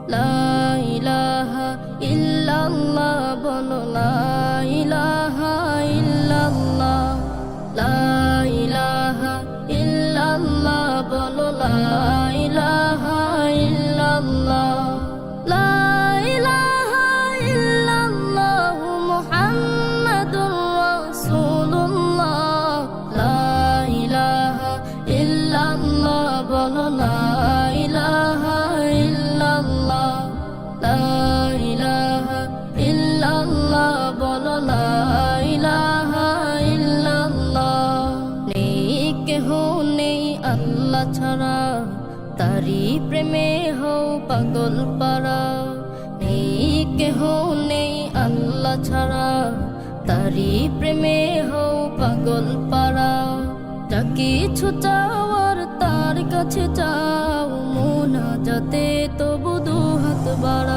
লা ইলাহা ইল্লাল্লাহ বলো লা ইলাহা ইল্লাল্লাহ লা ইলাহা ইল্লাল্লাহ বলো লা ইলাহা ইল্লাল্লাহ লা ইলাহা ইল্লাল্লাহ মুহাম্মাদুর রাসূলুল্লাহ লা ইলাহা ইল্লাল্লাহ বলো লা ইলাহা ইল্লাল্লাহ লা ইলাহা ইল্লাল্লাহ বলো লা ইলাহা ইল্লাল্লাহ নেই কেহ নেই আল্লাহ ছাড়া তারি প্রেমে হও পাগল পারা নেই কেহ নেই আল্লাহ ছাড়া তারি প্রেমে হও পাগল পারা যা কিছু চাওয়ার তার কাছে চাও মোনাজাতে তবু দুহাত বাড়াও।